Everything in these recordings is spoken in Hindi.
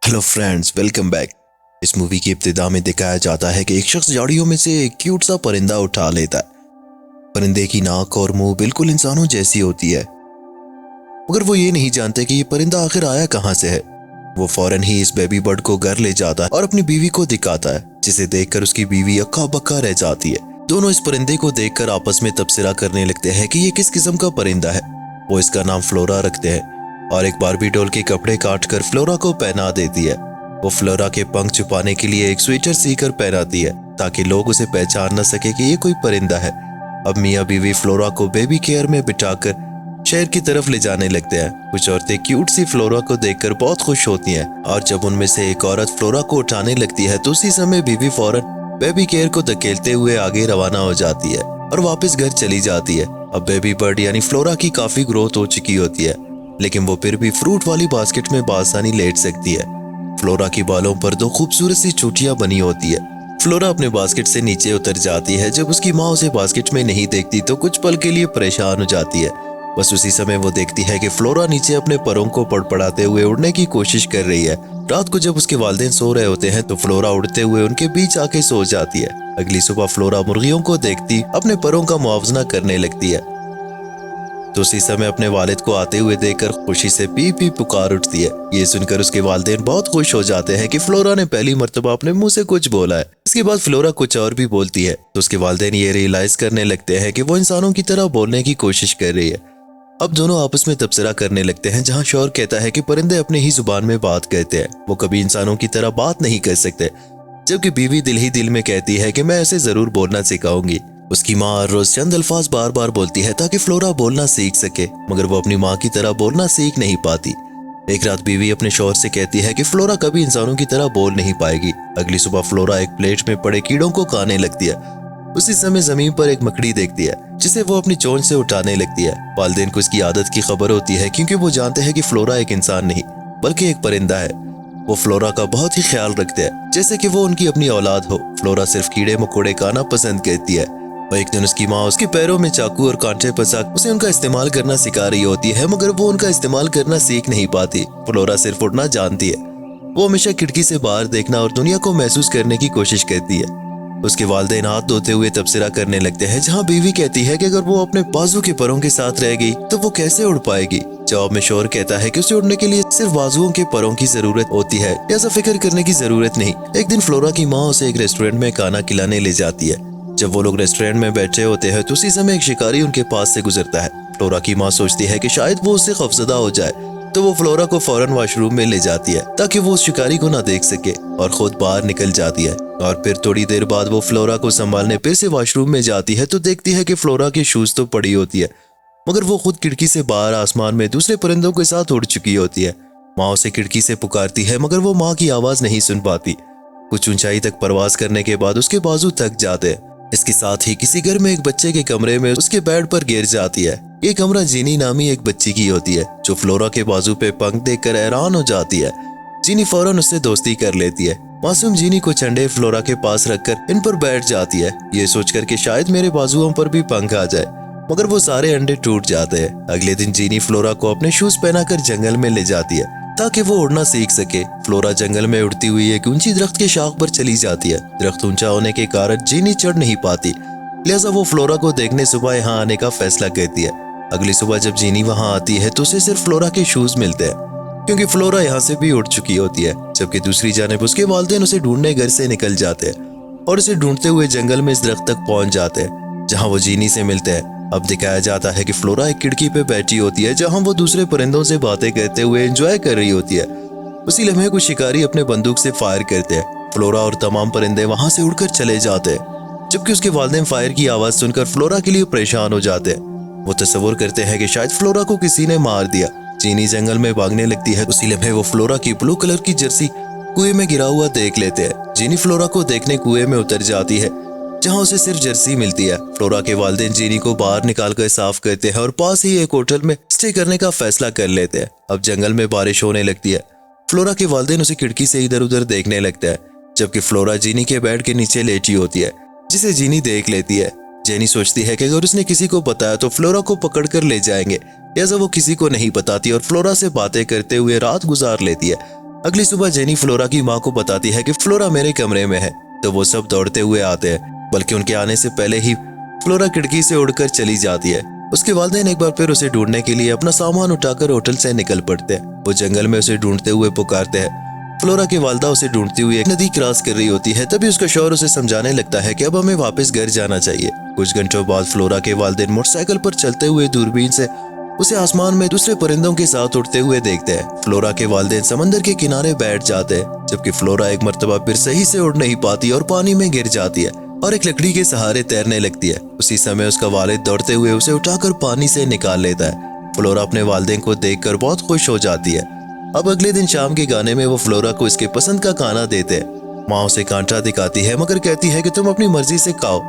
Hello friends, welcome back. इस मूवी की इब्तिदा में दिखाया जाता है कि एक शख्स झाड़ियों में से एक क्यूट सा परिंदा उठा लेता है। परिंदे की नाक और मुंह बिल्कुल इंसानों जैसी होती है, मगर वो ये नहीं जानते कि ये परिंदा आखिर आया कहाँ से है। वो फौरन ही इस बेबी बर्ड को घर ले जाता है और अपनी बीवी को दिखाता है, जिसे देखकर उसकी बीवी अक्का बक्का रह जाती है। दोनों इस परिंदे को देखकर आपस में तबसरा करने लगते हैं कि ये किस किस्म का परिंदा है। वो इसका नाम फ्लोरा रखते हैं और एक बारबी डॉल के कपड़े काटकर फ्लोरा को पहना देती है। वो फ्लोरा के पंख छुपाने के लिए एक स्वेटर सीकर पहनाती है ताकि लोग उसे पहचान न सके कि ये कोई परिंदा है। अब मियाँ बीवी फ्लोरा को बेबी केयर में बिठाकर शहर की तरफ ले जाने लगते हैं। कुछ औरतें क्यूट सी फ्लोरा को देखकर बहुत खुश होती हैं और जब उनमें से एक औरत फ्लोरा को उठाने लगती है तो उसी समय बीवी फौरन बेबी केयर को धकेलते हुए आगे रवाना हो जाती है और वापस घर चली जाती है। अब बेबी बर्ड यानी फ्लोरा की काफी ग्रोथ हो चुकी होती है, लेकिन वो फिर भी फ्रूट वाली बास्केट में बासानी लेट सकती है। फ्लोरा की बालों पर दो खूबसूरत सी चोटियां बनी होती है। फ्लोरा अपने बास्केट से नीचे उतर जाती है। जब उसकी माँ उसे बास्केट में नहीं देखती तो कुछ पल के लिए परेशान हो जाती है। बस उसी समय वो देखती है कि फ्लोरा नीचे अपने परों को पड़पड़ाते हुए उड़ने की कोशिश कर रही है। रात को जब उसके वालिदैन सो रहे होते हैं तो फ्लोरा उड़ते हुए उनके बीच आके सो जाती है। अगली सुबह फ्लोरा मुर्गियों को देखती अपने परों का मुआवजा करने लगती है तो उसी समय अपने वालिद को आते हुए देखकर खुशी से पी पी पुकार उठती है। ये सुनकर उसके वालिदैन बहुत खुश हो जाते हैं कि फ्लोरा ने पहली मर्तबा अपने मुंह से कुछ बोला है। इसके बाद फ्लोरा कुछ और भी बोलती है तो उसके वालिदैन ये रियलाइज करने लगते हैं कि वो इंसानों की तरह बोलने की कोशिश कर रही है। अब दोनों आपस में तबसरा करने लगते हैं, जहाँ शौहर कहता है कि परिंदे अपने ही जुबान में बात करते हैं, वो कभी इंसानों की तरह बात नहीं कर सकते, जबकि बीवी दिल ही दिल में कहती है कि मैं ऐसे जरूर बोलना सिखाऊंगी। उसकी माँ हर रोज चंद अल्फाज बार बार बोलती है ताकि फ्लोरा बोलना सीख सके, मगर वो अपनी माँ की तरह बोलना सीख नहीं पाती। एक रात बीवी अपने शौहर से कहती है कि फ्लोरा कभी इंसानों की तरह बोल नहीं पाएगी। अगली सुबह फ्लोरा एक प्लेट में पड़े कीड़ों को खाने लगती है। उसी समय जमीन पर एक मकड़ी देखती है जिसे वो अपनी चोंच से उठाने लगती है। वालिदैन को इसकी आदत की खबर होती है क्योंकि वो जानते हैं कि फ्लोरा एक इंसान नहीं बल्कि एक परिंदा है। वो फ्लोरा का बहुत ही ख्याल रखते हैं जैसे कि वो उनकी अपनी औलाद हो। फ्लोरा सिर्फ कीड़े मकोड़े खाना पसंद करती है और एक दिन उसकी माँ उसके पैरों में चाकू और कांटे फंसा उसे उनका इस्तेमाल करना सिखा रही होती है, मगर वो उनका इस्तेमाल करना सीख नहीं पाती। फ्लोरा सिर्फ उड़ना जानती है। वो हमेशा खिड़की से बाहर देखना और दुनिया को महसूस करने की कोशिश करती है। उसके वालिदैन हाथ धोते हुए तबसरा करने लगते हैं, जहाँ बीवी कहती है कि अगर वो अपने बाजू के परों के साथ रह गई तो वो कैसे उड़ पाएगी। जवाब में शौहर कहता है कि उसे उड़ने के लिए सिर्फ बाजुओं के परों की जरूरत होती है, ऐसा फिक्र करने की जरूरत नहीं। एक दिन फ्लोरा की माँ उसे एक रेस्टोरेंट में खाना खिलाने ले जाती है। जब वो लोग रेस्टोरेंट में बैठे होते हैं तो उसी समय एक शिकारी उनके पास से गुजरता है। फ्लोरा की माँ सोचती है कि शायद वो उससे खौफजदा हो जाए, तो वो फ्लोरा को फौरन वॉशरूम में ले जाती है ताकि वो उस शिकारी को ना देख सके और खुद बाहर निकल जाती है। और फिर थोड़ी देर बाद वो फ्लोरा को संभालने फिर से वॉशरूम में जाती है तो देखती है कि फ्लोरा की शूज तो पड़ी होती है, मगर वो खुद खिड़की से बाहर आसमान में दूसरे परिंदों के साथ उड़ चुकी होती है। माँ उसे खिड़की से पुकारती है, मगर वो माँ की आवाज नहीं सुन पाती। कुछ ऊंचाई तक परवाज करने के बाद उसके बाजू थक जाते हैं। इसके साथ ही किसी घर में एक बच्चे के कमरे में उसके बेड पर गिर जाती है। ये कमरा जीनी नामी एक बच्ची की होती है जो फ्लोरा के बाजू पे पंख देखकर हैरान हो जाती है। जीनी फौरन उससे दोस्ती कर लेती है। मासूम जीनी को अंडे फ्लोरा के पास रखकर इन पर बैठ जाती है, ये सोचकर कि शायद मेरे बाजुओं पर भी पंख आ जाए, मगर वो सारे अंडे टूट जाते हैं। अगले दिन जीनी फ्लोरा को अपने शूज पहनाकर जंगल में ले जाती है ताकि वो उड़ना सीख सके। फ्लोरा जंगल में उड़ती हुई एक ऊंची दरख्त के शाख पर चली जाती है। दरख्त ऊंचा होने के कारण जीनी चढ़ नहीं पाती, लिहाजा वो फ्लोरा को देखने सुबह यहाँ आने का फैसला करती है। अगली सुबह जब जीनी वहाँ आती है तो उसे सिर्फ फ्लोरा के शूज मिलते हैं, क्योंकि फ्लोरा यहाँ से भी उड़ चुकी होती है। जबकि दूसरी जानिब उसके वालिदैन उसे ढूंढने घर से निकल जाते हैं और उसे ढूंढते हुए जंगल में इस दरख्त तक पहुंच जाते हैं जहाँ वो जीनी से मिलते हैं। अब दिखाया जाता है कि फ्लोरा एक खिड़की पे बैठी होती है जहाँ वो दूसरे परिंदों से बातें करते हुए एंजॉय कर रही होती है। उसी लम्हे कुछ शिकारी अपने बंदूक से फायर करते हैं। फ्लोरा और तमाम परिंदे वहां से उड़कर चले जाते हैं, जबकि उसके वालिदैन फायर की आवाज सुनकर फ्लोरा के लिए परेशान हो जाते हैं। वो तस्वर करते हैं कि शायद फ्लोरा को किसी ने मार दिया। जीनी जंगल में भागने लगती है। उसी लम्हे वो फ्लोरा की ब्लू कलर की जर्सी कुएं में गिरा हुआ देख लेते हैं। जीनी फ्लोरा को देखने कुएं में उतर जाती है जहां उसे सिर्फ जर्सी मिलती है। फ्लोरा के वालिदैन जीनी को बाहर निकालकर साफ करते हैं और पास ही एक होटल में स्टे करने का फैसला कर लेते हैं। अब जंगल में बारिश होने लगती है। फ्लोरा के वालिदैन उसे खिड़की से इधर उधर देखने लगता है, जबकि फ्लोरा जीनी के बेड के नीचे लेटी होती है, जिसे जीनी देख लेती है। जेनी सोचती है कि अगर उसने किसी को बताया तो फ्लोरा को पकड़ कर ले जाएंगे, लिहाजा वो किसी को नहीं बताती और फ्लोरा से बातें करते हुए रात गुजार लेती है। अगली सुबह जेनी फ्लोरा की माँ को बताती है कि फ्लोरा मेरे कमरे में है, तो वो सब दौड़ते हुए आते हैं, बल्कि उनके आने से पहले ही फ्लोरा खिड़की से उड़कर चली जाती है। उसके वालिदैन एक बार फिर उसे ढूंढने के लिए अपना सामान उठाकर होटल से निकल पड़ते हैं। वो जंगल में उसे ढूंढते हुए पुकारते हैं। फ्लोरा की वालदा उसे ढूंढती हुई एक नदी क्रॉस कर रही होती है। तभी उसका शौहर उसे समझाने लगता है कि अब हमें वापस घर जाना चाहिए। कुछ घंटों बाद फ्लोरा के वालिदैन मोटरसाइकिल पर चलते हुए दूरबीन से उसे आसमान में दूसरे परिंदों के साथ उड़ते हुए देखते हैं। फ्लोरा के वालिदैन समंदर के किनारे बैठ जाते हैं, जबकि फ्लोरा एक मर्तबा फिर सही से उड़ नहीं पाती और पानी में गिर जाती है और एक लकड़ी के सहारे तैरने लगती है। उसी समय उसका वालिद दौड़ते हुए उसे उठाकर पानी से निकाल लेता है। फ्लोरा अपने वालिदैन को देखकर बहुत खुश हो जाती है। अब अगले दिन शाम के गाने में वो फ्लोरा को इसके पसंद का खाना देते हैं। माँ उसे कांटा दिखाती है मगर कहती है कि तुम अपनी मर्जी से खाओ।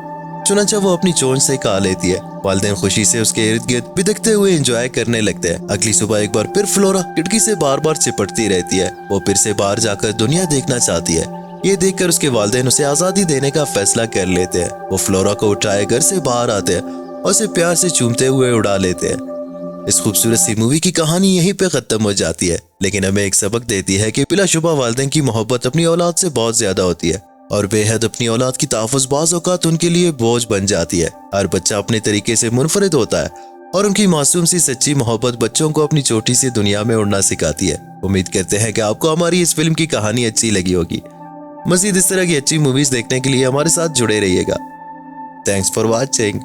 चुनांचा वो अपनी चोंच से खा लेती है। वालिदैन खुशी से उसके इर्द गिर्द बिदकते हुए एंजॉय करने लगते हैं। अगली सुबह एक बार फिर फ्लोरा खिड़की से बार बार चिपटती रहती है। वो फिर से बाहर जाकर दुनिया देखना चाहती है। ये देखकर उसके वालिदैन उसे आजादी देने का फैसला कर लेते हैं। वो फ्लोरा को उठाए घर से बाहर आते हैं और उसे प्यार से चूमते हुए उड़ा लेते हैं। इस खूबसूरत सी मूवी की कहानी यहीं पे खत्म हो जाती है, लेकिन हमें एक सबक देती है कि बिलाशुबा वालिदैन की मोहब्बत अपनी औलाद से बहुत ज्यादा होती है और बेहद अपनी औलाद की ताफुज़ बाज़ औक़ात उनके लिए बोझ बन जाती है। हर बच्चा अपने तरीके से मुनफरिद होता है और उनकी मासूम सी सच्ची मोहब्बत बच्चों को अपनी छोटी सी दुनिया में उड़ना सिखाती है। उम्मीद करते हैं कि आपको हमारी इस फिल्म की कहानी अच्छी लगी होगी। मज़ीद इस तरह की अच्छी मूवीज देखने के लिए हमारे साथ जुड़े रहिएगा। Thanks for watching.